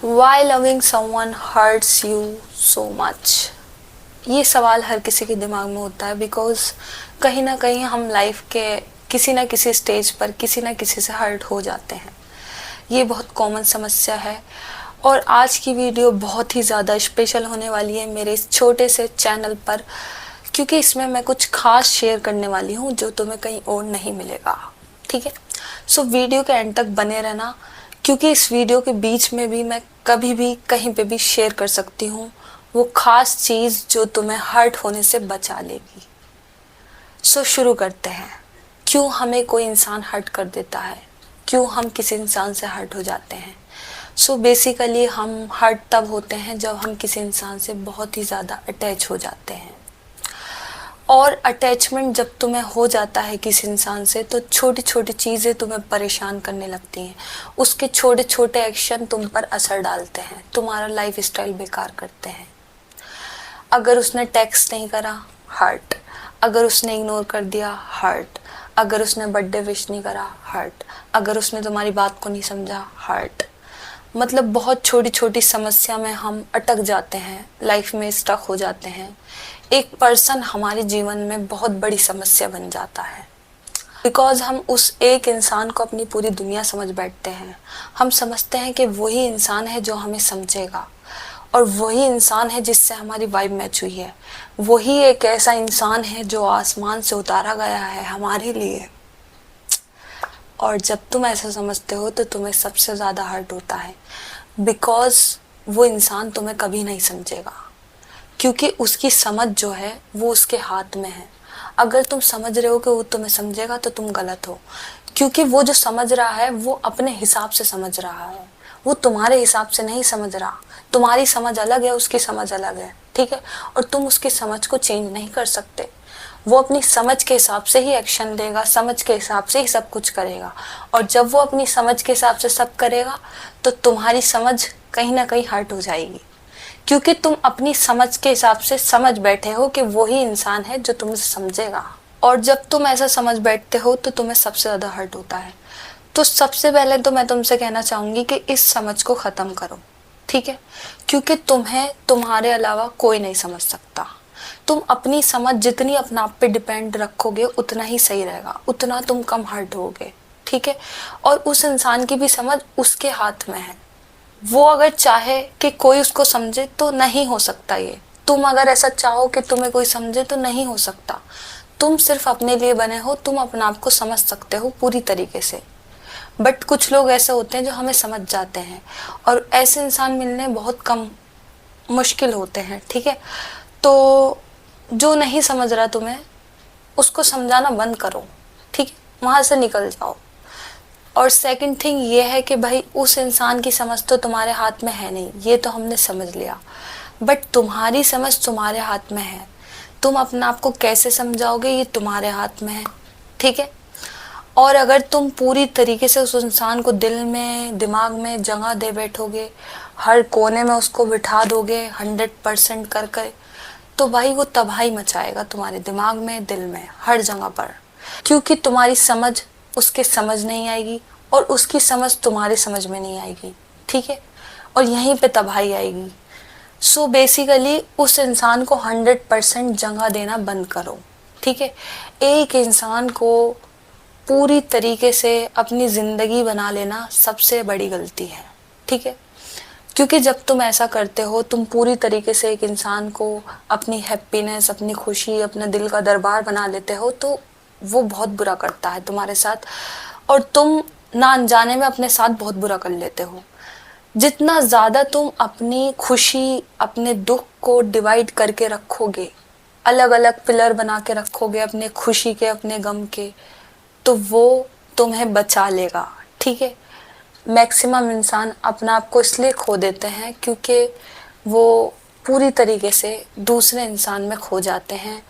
Why loving someone hurts you so much? ये सवाल हर किसी के दिमाग में होता है बिकॉज कहीं ना कहीं हम लाइफ के किसी ना किसी स्टेज पर किसी ना किसी से हर्ट हो जाते हैं। ये बहुत कॉमन समस्या है और आज की वीडियो बहुत ही ज़्यादा स्पेशल होने वाली है मेरे इस छोटे से चैनल पर, क्योंकि इसमें मैं कुछ खास शेयर करने वाली हूँ जो तुम्हें कहीं और नहीं मिलेगा। ठीक है, सो वीडियो के एंड तक बने रहना, क्योंकि इस वीडियो के बीच में भी मैं कभी भी कहीं पे भी शेयर कर सकती हूँ वो खास चीज़ जो तुम्हें हर्ट होने से बचा लेगी। सो शुरू करते हैं। क्यों हमें कोई इंसान हर्ट कर देता है, क्यों हम किसी इंसान से हर्ट हो जाते हैं। सो बेसिकली हम हर्ट तब होते हैं जब हम किसी इंसान से बहुत ही ज़्यादा अटैच हो जाते हैं। और अटैचमेंट जब तुम्हें हो जाता है किसी इंसान से तो छोटी छोटी चीज़ें तुम्हें परेशान करने लगती हैं। उसके छोटे छोटे एक्शन तुम पर असर डालते हैं, तुम्हारा लाइफ स्टाइल बेकार करते हैं। अगर उसने टेक्स्ट नहीं करा, हर्ट। अगर उसने इग्नोर कर दिया, हर्ट। अगर उसने बर्थडे विश नहीं करा, हर्ट। अगर उसने तुम्हारी बात को नहीं समझा, हर्ट। मतलब बहुत छोटी छोटी समस्या में हम अटक जाते हैं, लाइफ में स्टक हो जाते हैं। एक पर्सन हमारे जीवन में बहुत बड़ी समस्या बन जाता है बिकॉज हम उस एक इंसान को अपनी पूरी दुनिया समझ बैठते हैं। हम समझते हैं कि वही इंसान है जो हमें समझेगा और वही इंसान है जिससे हमारी वाइब मैच हुई है। वही एक ऐसा इंसान है जो आसमान से उतारा गया है हमारे लिए। और जब तुम ऐसा समझते हो तो तुम्हें सबसे ज़्यादा हर्ट होता है बिकॉज वो इंसान तुम्हें कभी नहीं समझेगा, क्योंकि उसकी समझ जो है वो उसके हाथ में है। अगर तुम समझ रहे हो कि वो तुम्हें समझेगा तो तुम गलत हो, क्योंकि वो जो समझ रहा है वो अपने हिसाब से समझ रहा है, वो तुम्हारे हिसाब से नहीं समझ रहा। तुम्हारी समझ अलग है, उसकी समझ अलग है, ठीक है। और तुम उसकी समझ को चेंज नहीं कर सकते। वो अपनी समझ के हिसाब से ही एक्शन लेगा, समझ के हिसाब से ही सब कुछ करेगा। और जब वो अपनी समझ के हिसाब से सब करेगा तो तुम्हारी समझ कहीं ना कहीं हर्ट हो जाएगी, क्योंकि तुम अपनी समझ के हिसाब से समझ बैठे हो कि वही इंसान है जो तुमसे समझेगा। और जब तुम ऐसा समझ बैठते हो तो तुम्हें सबसे ज़्यादा हर्ट होता है। तो सबसे पहले तो मैं तुमसे कहना चाहूँगी कि इस समझ को ख़त्म करो, ठीक है, क्योंकि तुम्हें तुम्हारे अलावा कोई नहीं समझ सकता। तुम अपनी समझ जितनी अपने आप पे डिपेंड रखोगे उतना ही सही रहेगा, उतना तुम कम हर्ट होगे, ठीक है। और उस इंसान की भी समझ उसके हाथ में है। वो अगर चाहे कि कोई उसको समझे तो नहीं हो सकता ये। तुम अगर ऐसा चाहो कि तुम्हें कोई समझे तो नहीं हो सकता। तुम सिर्फ अपने लिए बने हो, तुम अपने आप को समझ सकते हो पूरी तरीके से। बट कुछ लोग ऐसे होते हैं जो हमें समझ जाते हैं और ऐसे इंसान मिलने बहुत कम मुश्किल होते हैं, ठीक है। तो जो नहीं समझ रहा तुम्हें उसको समझाना बंद करो, ठीक है, वहाँ से निकल जाओ। और सेकंड थिंग ये है कि भाई उस इंसान की समझ तो तुम्हारे हाथ में है नहीं, ये तो हमने समझ लिया, बट तुम्हारी समझ तुम्हारे हाथ में है। तुम अपने आप को कैसे समझाओगे ये तुम्हारे हाथ में है, ठीक है। और अगर तुम पूरी तरीके से उस इंसान को दिल में दिमाग में जगह दे बैठोगे, हर कोने में उसको बिठा दोगे 100% कर कर, तो भाई वो तबाही मचाएगा तुम्हारे दिमाग में, दिल में, हर जगह पर। क्योंकि तुम्हारी समझ उसके समझ नहीं आएगी और उसकी समझ तुम्हारे समझ में नहीं आएगी, ठीक है, और यहीं पे तबाही आएगी। सो बेसिकली उस इंसान को 100% जगह देना बंद करो, ठीक है। एक इंसान को पूरी तरीके से अपनी ज़िंदगी बना लेना सबसे बड़ी गलती है, ठीक है। क्योंकि जब तुम ऐसा करते हो, तुम पूरी तरीके से एक इंसान को अपनी हैप्पीनेस, अपनी खुशी, अपने दिल का दरबार बना लेते हो, तो वो बहुत बुरा करता है तुम्हारे साथ और तुम ना अनजाने में अपने साथ बहुत बुरा कर लेते हो। जितना ज़्यादा तुम अपनी खुशी, अपने दुख को डिवाइड करके रखोगे, अलग अलग पिलर बना के रखोगे अपने खुशी के, अपने गम के, तो वो तुम्हें बचा लेगा, ठीक है। मैक्सिमम इंसान अपना आप को इसलिए खो देते हैं क्योंकि वो पूरी तरीके से दूसरे इंसान में खो जाते हैं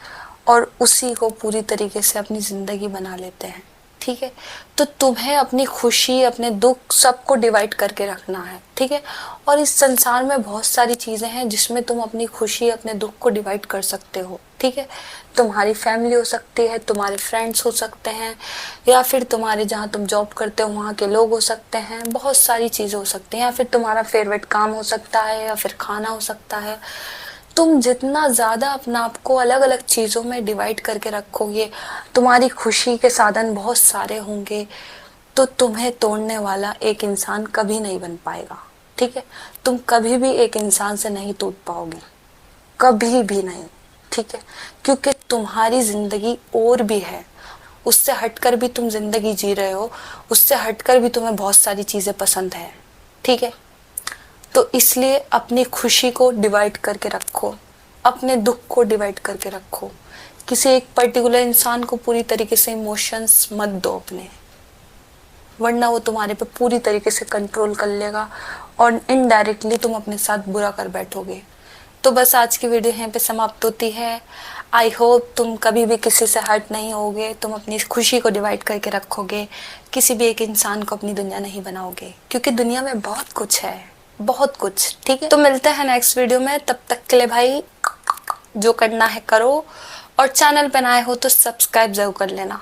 और उसी को पूरी तरीके से अपनी ज़िंदगी बना लेते हैं। ठीक है। तो तुम्हें अपनी खुशी, अपने दुख सबको डिवाइड करके रखना है, ठीक है। और इस संसार में बहुत सारी चीज़ें हैं जिसमें तुम अपनी खुशी, अपने दुख को डिवाइड कर सकते हो, ठीक है। तुम्हारी फैमिली हो सकती है, तुम्हारे फ्रेंड्स हो सकते हैं, या फिर तुम्हारे जहाँ तुम जॉब करते हो वहाँ के लोग हो सकते हैं, बहुत सारी चीज़ें हो सकती हैं, या फिर तुम्हारा फेवरेट काम हो सकता है, या फिर खाना हो सकता है। तुम जितना ज़्यादा अपना आप को अलग अलग चीज़ों में डिवाइड करके रखोगे, तुम्हारी खुशी के साधन बहुत सारे होंगे, तो तुम्हें तोड़ने वाला एक इंसान कभी नहीं बन पाएगा, ठीक है। तुम कभी भी एक इंसान से नहीं टूट पाओगे, कभी भी नहीं, ठीक है। क्योंकि तुम्हारी जिंदगी और भी है, उससे हटकर भी तुम जिंदगी जी रहे हो, उससे हटकर भी तुम्हें बहुत सारी चीज़ें पसंद है, ठीक है। तो इसलिए अपनी खुशी को डिवाइड करके रखो, अपने दुख को डिवाइड करके रखो। किसी एक पर्टिकुलर इंसान को पूरी तरीके से इमोशंस मत दो अपने, वरना वो तुम्हारे पे पूरी तरीके से कंट्रोल कर लेगा और इनडायरेक्टली तुम अपने साथ बुरा कर बैठोगे। तो बस आज की वीडियो यहाँ पे समाप्त होती है। आई होप तुम कभी भी किसी से हर्ट नहीं होगे, तुम अपनी खुशी को डिवाइड करके रखोगे, किसी भी एक इंसान को अपनी दुनिया नहीं बनाओगे, क्योंकि दुनिया में बहुत कुछ है, बहुत कुछ, ठीक है। तो मिलते हैं नेक्स्ट वीडियो में, तब तक के लिए भाई जो करना है करो, और चैनल पे नए हो तो सब्सक्राइब जरूर कर लेना।